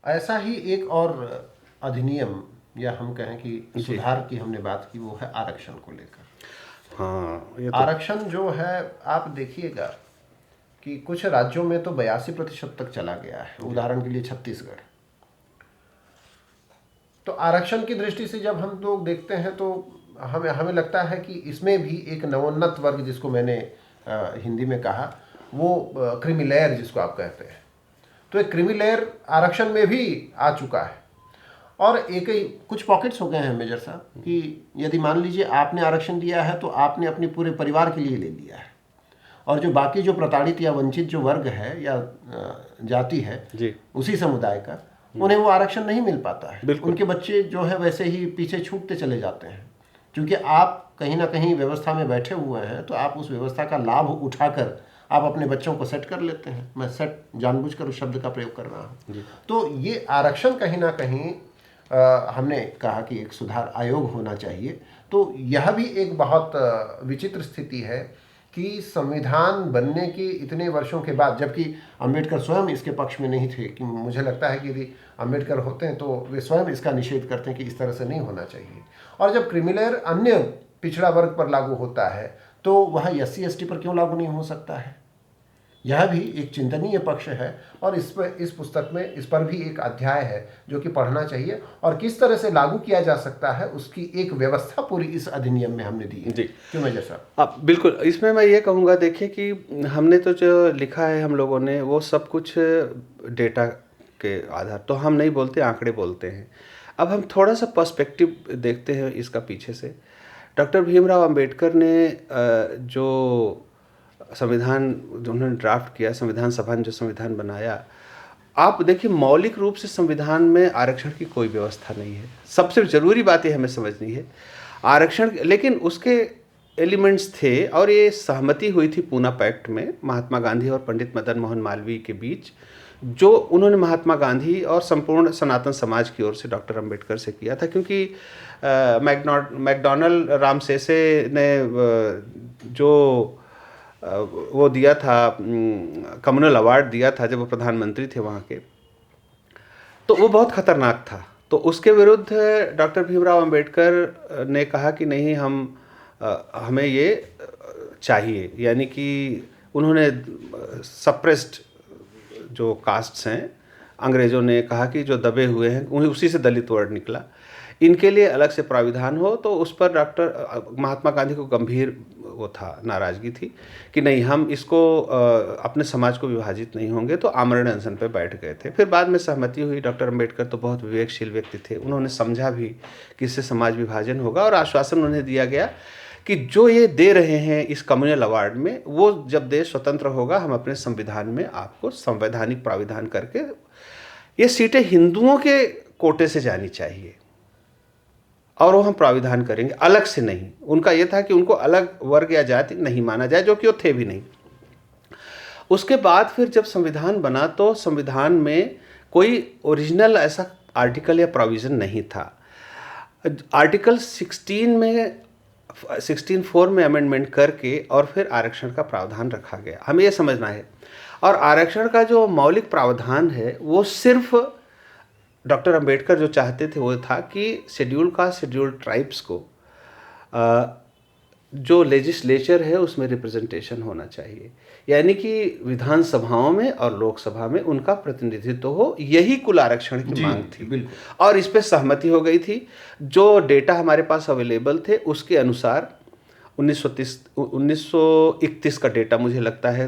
ऐसा ही एक और अधिनियम या हम कहें कि सुधार की हमने बात की, वो है आरक्षण को लेकर। हाँ, ये तो आरक्षण जो है, आप देखिएगा कि कुछ राज्यों में तो 82% तक चला गया है, उदाहरण के लिए छत्तीसगढ़। तो आरक्षण की दृष्टि से जब हम लोग देखते हैं तो हमें हमें लगता है कि इसमें भी एक नवोन्नत वर्ग, जिसको मैंने हिंदी में कहा, वो क्रीमी लेयर जिसको आप कहते हैं, तो एक क्रीमी लेयर आरक्षण में भी आ चुका है। और एक ही कुछ पॉकेट्स हो गए हैं मेजर साहब कि यदि मान लीजिए आपने आरक्षण दिया है तो आपने अपने पूरे परिवार के लिए ले लिया है, और जो बाकी जो प्रताड़ित या वंचित जो वर्ग है या जाति है जी, उसी समुदाय का, उन्हें वो आरक्षण नहीं मिल पाता है। बिल्कुल। उनके बच्चे जो है वैसे ही पीछे छूटते चले जाते हैं, क्योंकि आप कहीं ना कहीं व्यवस्था में बैठे हुए हैं, तो आप उस व्यवस्था का लाभ उठाकर आप अपने बच्चों को सेट कर लेते हैं। मैं सेट जानबूझकर उस शब्द का प्रयोग कर रहा हूँ। तो ये आरक्षण कहीं ना कहीं हमने कहा कि एक सुधार आयोग होना चाहिए। तो यह भी एक बहुत विचित्र स्थिति है कि संविधान बनने के इतने वर्षों के बाद, जबकि अंबेडकर स्वयं इसके पक्ष में नहीं थे, कि मुझे लगता है कि यदि अंबेडकर होते हैं तो वे स्वयं इसका निषेध करते हैं कि इस तरह से नहीं होना चाहिए। और जब क्रिमिलेयर अन्य पिछड़ा वर्ग पर लागू होता है तो वह SC ST पर क्यों लागू नहीं हो सकता है? यह भी एक चिंतनीय पक्ष है, और इस पुस्तक में इस पर भी एक अध्याय है जो कि पढ़ना चाहिए, और किस तरह से लागू किया जा सकता है उसकी एक व्यवस्था पूरी इस अधिनियम में हमने दी है। जी, क्यों मेजर साहब? अब बिल्कुल इसमें मैं ये कहूँगा, देखिए कि हमने तो जो लिखा है हम लोगों ने वो सब कुछ डेटा के आधार, तो हम नहीं बोलते, आंकड़े बोलते हैं। अब हम थोड़ा सा पर्सपेक्टिव देखते हैं इसका पीछे से। डॉक्टर भीमराव अंबेडकर ने जो संविधान जो उन्होंने ड्राफ्ट किया, संविधान सभा ने जो संविधान बनाया, आप देखिए मौलिक रूप से संविधान में आरक्षण की कोई व्यवस्था नहीं है। सबसे ज़रूरी बात ये हमें समझनी है, आरक्षण, लेकिन उसके एलिमेंट्स थे, और ये सहमति हुई थी पूना पैक्ट में महात्मा गांधी और पंडित मदन मोहन मालवीय के बीच, जो उन्होंने महात्मा गांधी और संपूर्ण सनातन समाज की ओर से डॉक्टर अंबेडकर से किया था। क्योंकि मैकडॉनल्ड रामसेसे ने जो वो दिया था, कम्युनल अवार्ड दिया था जब वो प्रधानमंत्री थे वहाँ के, तो वो बहुत खतरनाक था। तो उसके विरुद्ध डॉक्टर भीमराव अंबेडकर ने कहा कि नहीं, हमें ये चाहिए, यानी कि उन्होंने सप्रेस्ड जो कास्ट्स हैं, अंग्रेज़ों ने कहा कि जो दबे हुए हैं, उन्हें उसी से दलित वर्ड निकला, इनके लिए अलग से प्राविधान हो। तो उस पर डॉक्टर महात्मा गांधी को गंभीर वो था, नाराज़गी थी कि नहीं, हम इसको अपने समाज को विभाजित नहीं होंगे। तो आमरण अनशन पे बैठ गए थे। फिर बाद में सहमति हुई। डॉक्टर अंबेडकर तो बहुत विवेकशील व्यक्ति थे, उन्होंने समझा भी कि इससे समाज विभाजन होगा, और आश्वासन उन्हें दिया गया कि जो ये दे रहे हैं इस कम्युनल अवार्ड में, वो जब देश स्वतंत्र होगा हम अपने संविधान में आपको संवैधानिक प्राविधान करके ये सीटें हिंदुओं के कोटे से जानी चाहिए, और वो हम प्राविधान करेंगे, अलग से नहीं। उनका ये था कि उनको अलग वर्ग या जाति नहीं माना जाए, जो कि वो थे भी नहीं। उसके बाद फिर जब संविधान बना तो संविधान में कोई ओरिजिनल ऐसा आर्टिकल या प्रोविज़न नहीं था। आर्टिकल 16(4) में अमेंडमेंट करके और फिर आरक्षण का प्रावधान रखा गया, हमें ये समझना है। और आरक्षण का जो मौलिक प्रावधान है वो सिर्फ डॉक्टर अंबेडकर जो चाहते थे वो था कि शेड्यूल कास्ट, शेड्यूल ट्राइब्स को जो लेजिस्लेचर है उसमें रिप्रेजेंटेशन होना चाहिए, यानी कि विधानसभाओं में और लोकसभा में उनका प्रतिनिधित्व हो। यही कुल आरक्षण की मांग थी, और इस पे सहमति हो गई थी। जो डेटा हमारे पास अवेलेबल थे उसके अनुसार 1931 का डेटा मुझे लगता है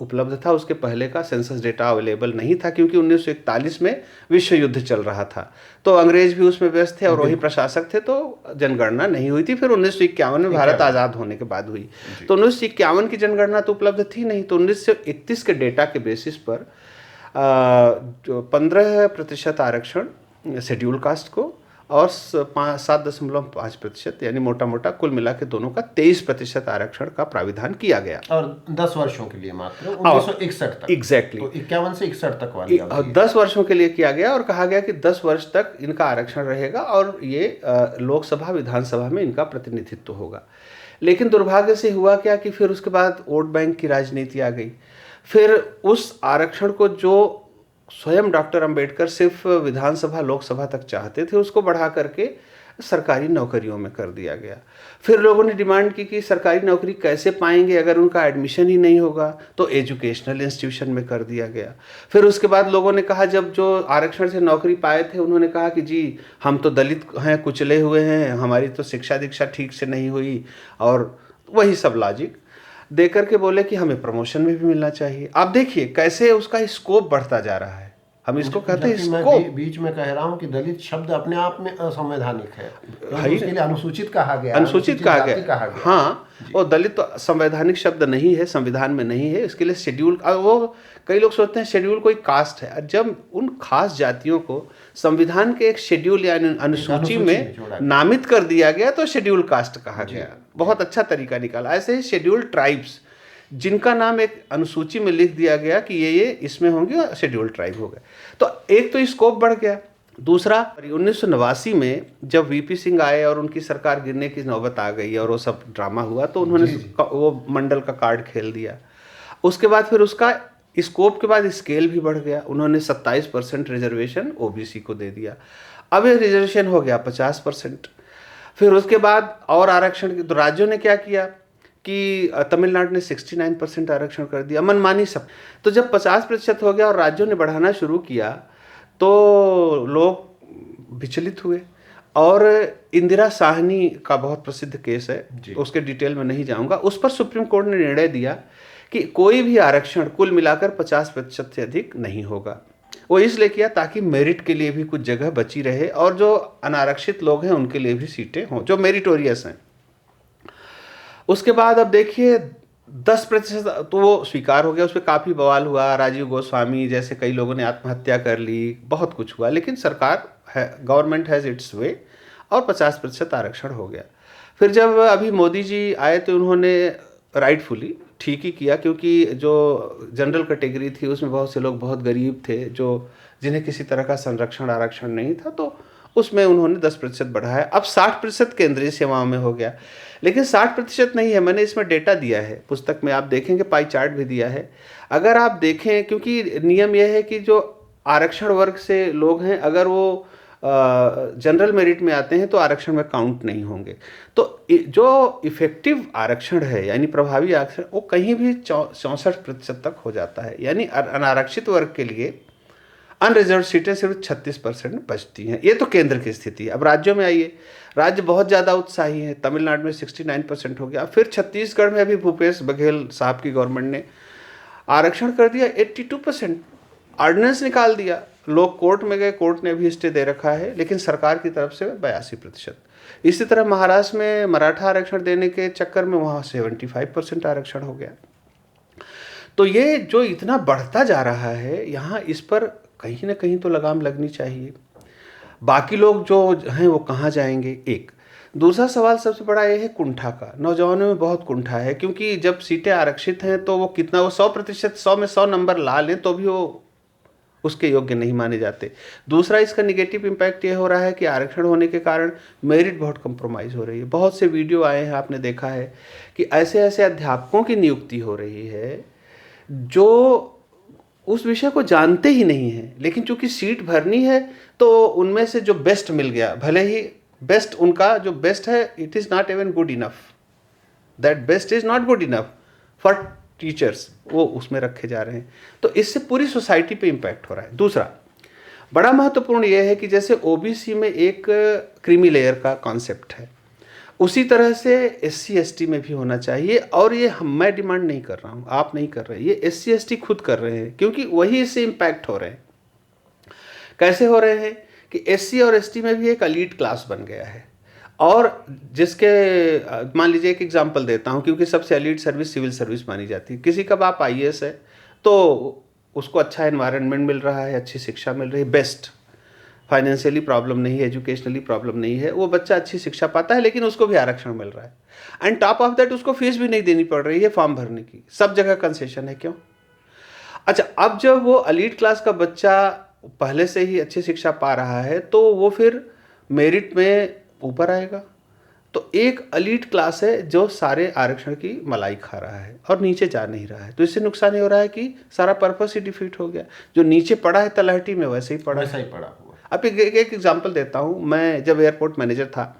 उपलब्ध था। उसके पहले का सेंसस डेटा अवेलेबल नहीं था, क्योंकि 1941 में विश्व युद्ध चल रहा था, तो अंग्रेज भी उसमें व्यस्त थे और वही प्रशासक थे, तो जनगणना नहीं हुई थी। फिर 1951 में भारत आज़ाद होने के बाद हुई, तो 1951 की जनगणना तो उपलब्ध थी नहीं। तो 1931 के डेटा के बेसिस पर 15% आरक्षण शेड्यूल कास्ट को और 7.5% यानी मोटा मोटा कुल मिला के दोनों का 23% आरक्षण का प्राविधान किया गया, और 10 वर्षों के लिए मात्र 1961 तक। एग्जैक्टली, तो 51 से 61 तक वाली 10 वर्षों के लिए किया गया, और कहा गया कि 10 वर्ष तक इनका आरक्षण रहेगा और ये लोकसभा विधानसभा में इनका प्रतिनिधित्व होगा। लेकिन दुर्भाग्य से हुआ क्या कि फिर उसके बाद वोट बैंक की राजनीति आ गई। फिर उस आरक्षण को जो स्वयं डॉक्टर अंबेडकर सिर्फ विधानसभा लोकसभा तक चाहते थे, उसको बढ़ा करके सरकारी नौकरियों में कर दिया गया। फिर लोगों ने डिमांड की कि सरकारी नौकरी कैसे पाएंगे अगर उनका एडमिशन ही नहीं होगा, तो एजुकेशनल इंस्टीट्यूशन में कर दिया गया। फिर उसके बाद लोगों ने कहा, जब जो आरक्षण से नौकरी पाए थे उन्होंने कहा कि जी हम तो दलित हैं, कुचले हुए हैं, हमारी तो शिक्षा दीक्षा ठीक से नहीं हुई, और वही सब लॉजिक दे करके बोले कि हमें प्रमोशन में भी मिलना चाहिए। आप देखिए कैसे उसका स्कोप बढ़ता जा रहा है, हम इसको कहते हैं जबकि मैं स्कोप। बीच में कह रहा हूँ कि दलित शब्द अपने आप में असंवैधानिक है, क्योंकि उसके लिए अनुसूचित कहा गया, अनुसूचित कहा जाति गया। हाँ, और दलित तो संवैधानिक शब्द नहीं है, संविधान में नहीं है, इसके लिए शेड्यूल, वो कई लोग सोचते हैं शेड्यूल कोई कास्ट है। जब उन खास जातियों को संविधान के एक शेड्यूल या अनुसूची में नामित कर दिया गया तो शेड्यूल कास्ट कहा गया। बहुत अच्छा तरीका निकाला। ऐसे ही शेड्यूल ट्राइब्स, जिनका नाम एक अनुसूची में लिख दिया गया कि ये इसमें होंगे, शेड्यूल ट्राइब हो गए। तो एक तो स्कोप बढ़ गया। दूसरा, 1989 में जब वीपी सिंह आए और उनकी सरकार गिरने की नौबत आ गई और वो सब ड्रामा हुआ, तो उन्होंने वो मंडल का कार्ड खेल दिया। उसके बाद फिर उसका स्कोप के बाद स्केल भी बढ़ गया, उन्होंने 27% रिजर्वेशन ओबीसी को दे दिया। अब ये रिजर्वेशन हो गया 50%। फिर उसके बाद और आरक्षण, तो राज्यों ने क्या किया कि तमिलनाडु ने 69% आरक्षण कर दिया, मनमानी सब। तो जब 50% हो गया और राज्यों ने बढ़ाना शुरू किया तो लोग विचलित हुए। और इंदिरा साहनी का बहुत प्रसिद्ध केस है, उसके डिटेल में नहीं जाऊंगा। उस पर सुप्रीम कोर्ट ने निर्णय दिया कि कोई भी आरक्षण कुल मिलाकर 50% से अधिक नहीं होगा। वो इसलिए किया ताकि मेरिट के लिए भी कुछ जगह बची रहे और जो अनारक्षित लोग हैं उनके लिए भी सीटें हों जो मेरिटोरियस हैं। उसके बाद अब देखिए 10% तो वो स्वीकार हो गया, उस पर काफ़ी बवाल हुआ, राजीव गोस्वामी जैसे कई लोगों ने आत्महत्या कर ली, बहुत कुछ हुआ, लेकिन सरकार है, गवर्नमेंट हैज़ इट्स वे, और 50% आरक्षण हो गया। फिर जब अभी मोदी जी आए तो उन्होंने राइटफुली ठीक ही किया, क्योंकि जो जनरल कैटेगरी थी उसमें बहुत से लोग बहुत गरीब थे जो जिन्हें किसी तरह का संरक्षण आरक्षण नहीं था, तो उसमें उन्होंने 10% बढ़ाया। अब 60% केंद्रीय सेवाओं में हो गया, लेकिन 60% नहीं है, मैंने इसमें डेटा दिया है, पुस्तक में आप देखेंगे, पाई चार्ट भी दिया है। अगर आप देखें, क्योंकि नियम यह है कि जो आरक्षण वर्ग से लोग हैं अगर वो जनरल मेरिट में आते हैं तो आरक्षण में काउंट नहीं होंगे। तो जो इफेक्टिव आरक्षण है यानी प्रभावी आरक्षण, वो कहीं भी 64% तक हो जाता है। यानी अनारक्षित वर्ग के लिए अनरिजर्व सीटें सिर्फ 36% बचती हैं। ये तो केंद्र की स्थिति है। अब राज्यों में आइए, राज्य बहुत ज़्यादा उत्साही है। तमिलनाडु में 69% हो गया। फिर छत्तीसगढ़ में अभी भूपेश बघेल साहब की गवर्नमेंट ने आरक्षण कर दिया 82%, ऑर्डिनेंस निकाल दिया। लोग कोर्ट में गए, कोर्ट ने अभी स्टे दे रखा है, लेकिन सरकार की तरफ से 82%। इसी तरह महाराष्ट्र में मराठा आरक्षण देने के चक्कर में वहाँ 75% आरक्षण हो गया। तो ये जो इतना बढ़ता जा रहा है, यहाँ इस पर कहीं ना कहीं तो लगाम लगनी चाहिए। बाकी लोग जो हैं वो कहाँ जाएंगे, एक। दूसरा सवाल सबसे बड़ा ये है कुंठा का। नौजवानों में बहुत कुंठा है, क्योंकि जब सीटें आरक्षित हैं तो वो कितना, वो 100%, 100 में 100 नंबर ला लें तो भी वो उसके योग्य नहीं माने जाते। दूसरा, इसका निगेटिव इम्पैक्ट ये हो रहा है कि आरक्षण होने के कारण मेरिट बहुत कंप्रोमाइज़ हो रही है। बहुत से वीडियो आए हैं, आपने देखा है कि ऐसे ऐसे अध्यापकों की नियुक्ति हो रही है जो उस विषय को जानते ही नहीं हैं, लेकिन चूंकि सीट भरनी है तो उनमें से जो बेस्ट मिल गया, भले ही बेस्ट, उनका जो बेस्ट है it is not even good enough, that best is not good enough for teachers, वो उसमें रखे जा रहे हैं। तो इससे पूरी सोसाइटी पे इम्पैक्ट हो रहा है। दूसरा बड़ा महत्वपूर्ण यह है कि जैसे ओबीसी में एक क्रीमी लेयर का कॉन्सेप्ट है, उसी तरह से SC ST में भी होना चाहिए। और ये मैं डिमांड नहीं कर रहा हूँ, आप नहीं कर रहे, ये SC ST खुद कर रहे हैं, क्योंकि वही इससे इम्पैक्ट हो रहे हैं। कैसे हो रहे हैं कि SC और ST में भी एक एलीट क्लास बन गया है, और जिसके मान लीजिए एक एग्जांपल देता हूँ, क्योंकि सबसे एलीट सर्विस सिविल सर्विस मानी जाती है। किसी का बाप IAS है तो उसको अच्छा एनवायरनमेंट मिल रहा है, अच्छी शिक्षा मिल रही है, बेस्ट, फाइनेंशियली प्रॉब्लम नहीं है, एजुकेशनली प्रॉब्लम नहीं है, वो बच्चा अच्छी शिक्षा पाता है, लेकिन उसको भी आरक्षण मिल रहा है। एंड टॉप ऑफ दैट उसको फीस भी नहीं देनी पड़ रही है फॉर्म भरने की, सब जगह कंसेशन है। क्यों? अच्छा, अब जब वो एलीट क्लास का बच्चा पहले से ही अच्छी शिक्षा पा रहा है तो वो फिर मेरिट में ऊपर आएगा, तो एक एलीट क्लास है जो सारे आरक्षण की मलाई खा रहा है और नीचे जा नहीं रहा है। तो इससे नुकसान ये हो रहा है कि सारा पर्पस ही डिफीट हो गया। जो नीचे पड़ा है तलहटी में वैसे ही पड़ा वैसा है। ही पड़ा हुआ। अब एक एग्जांपल देता हूँ। मैं जब एयरपोर्ट मैनेजर था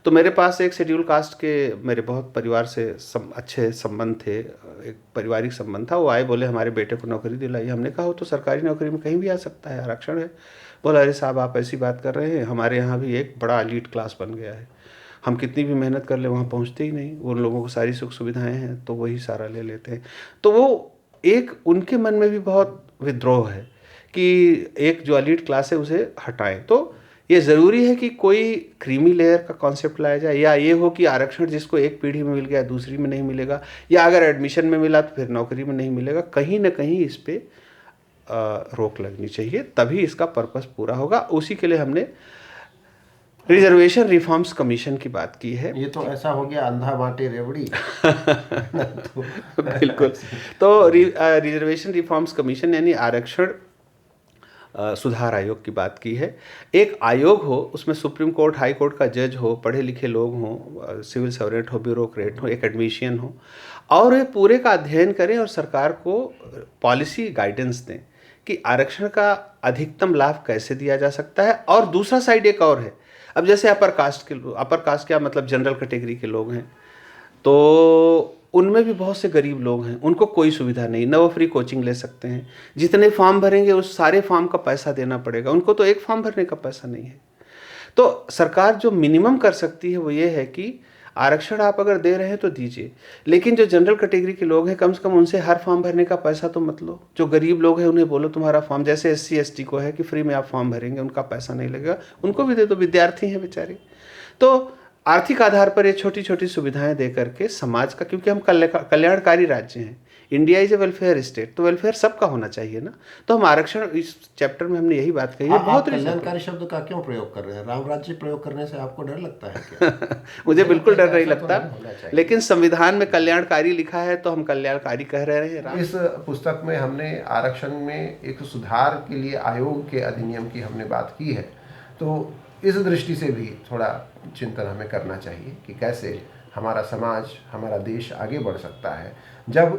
तो मेरे पास एक शेड्यूल कास्ट के मेरे बहुत परिवार से अच्छे संबंध थे, एक पारिवारिक संबंध था। वो आए, बोले हमारे बेटे को नौकरी दिलाई। हमने कहा वो तो सरकारी नौकरी में कहीं भी आ सकता है, आरक्षण है। बोला अरे साहब आप ऐसी बात कर रहे हैं, हमारे यहाँ भी एक बड़ा एलीट क्लास बन गया है, हम कितनी भी मेहनत कर ले वहाँ पहुँचते ही नहीं। उन लोगों को सारी सुख सुविधाएँ हैं तो वही सारा ले लेते हैं। तो वो एक उनके मन में भी बहुत विद्रोह है कि एक जो एलीट क्लास है उसे हटाएं। तो ये ज़रूरी है कि कोई क्रीमी लेयर का कॉन्सेप्ट लाया जाए, या ये हो कि आरक्षण जिसको एक पीढ़ी में मिल गया दूसरी में नहीं मिलेगा, या अगर एडमिशन में मिला तो फिर नौकरी में नहीं मिलेगा। कहीं ना कहीं इस पे रोक लगनी चाहिए, तभी इसका पर्पस पूरा होगा। उसी के लिए हमने रिजर्वेशन रिफॉर्म्स कमीशन की बात की है। ये तो ऐसा हो गया अंधा बांटे रेवड़ी। बिल्कुल। तो रिजर्वेशन रिफॉर्म्स कमीशन यानी आरक्षण सुधार आयोग की बात की है। एक आयोग हो, उसमें सुप्रीम कोर्ट हाई कोर्ट का जज हो, पढ़े लिखे लोग हों, सिविल सर्वेंट हो, ब्यूरोक्रेट हो, एकेडमिशियन हो, और ये पूरे का अध्ययन करें और सरकार को पॉलिसी गाइडेंस दें कि आरक्षण का अधिकतम लाभ कैसे दिया जा सकता है। और दूसरा साइड एक और है, अब जैसे अपर कास्ट क्या मतलब जनरल कैटेगरी के लोग हैं, तो उनमें भी बहुत से गरीब लोग हैं, उनको कोई सुविधा नहीं, न वो फ्री कोचिंग ले सकते हैं। जितने फॉर्म भरेंगे उस सारे फॉर्म का पैसा देना पड़ेगा, उनको तो एक फॉर्म भरने का पैसा नहीं है। तो सरकार जो मिनिमम कर सकती है वो ये है कि आरक्षण आप अगर दे रहे हैं तो दीजिए, लेकिन जो जनरल कैटेगरी के लोग हैं कम से कम उनसे हर फॉर्म भरने का पैसा तो मत लो। जो गरीब लोग हैं उन्हें बोलो तुम्हारा फॉर्म, जैसे SC ST को है कि फ्री में आप फॉर्म भरेंगे, उनका पैसा नहीं लगेगा, उनको भी दे दो, विद्यार्थी हैं बेचारे। तो आर्थिक आधार पर ये छोटी छोटी सुविधाएं दे करके समाज का, क्योंकि हम कल्याणकारी राज्य हैं, India is a welfare state, तो वेलफेयर सबका होना चाहिए ना। तो हम आरक्षण, इस चैप्टर में हमने यही बात कही है। बहुत कल्याणकारी शब्द का क्यों प्रयोग कर रहे हैं? राम राज्य प्रयोग करने से आपको डर लगता है क्या? मुझे बिल्कुल डर नहीं लगता, लेकिन संविधान में कल्याणकारी लिखा है तो हम कल्याणकारी कह रहे हैं। इस पुस्तक में हमने आरक्षण में एक सुधार के लिए आयोग के अधिनियम की हमने बात की है। तो इस दृष्टि से भी थोड़ा चिंतन हमें करना चाहिए कि कैसे हमारा समाज, हमारा देश आगे बढ़ सकता है जब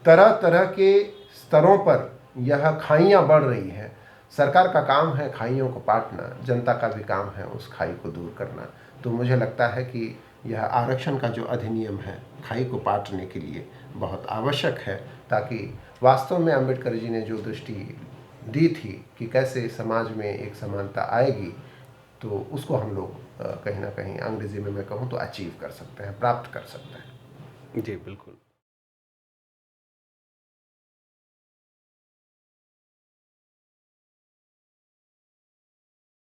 तरह तरह के स्तरों पर यह खाइयाँ बढ़ रही हैं। सरकार का काम है खाइयों को पाटना, जनता का भी काम है उस खाई को दूर करना। तो मुझे लगता है कि यह आरक्षण का जो अधिनियम है खाई को पाटने के लिए बहुत आवश्यक है, ताकि वास्तव में अम्बेडकर जी ने जो दृष्टि दी थी कि कैसे समाज में एक समानता आएगी, तो उसको हम लोग कहीं ना कहीं अंग्रेजी में मैं कहूँ तो अचीव कर सकते हैं, प्राप्त कर सकते हैं। जी बिल्कुल।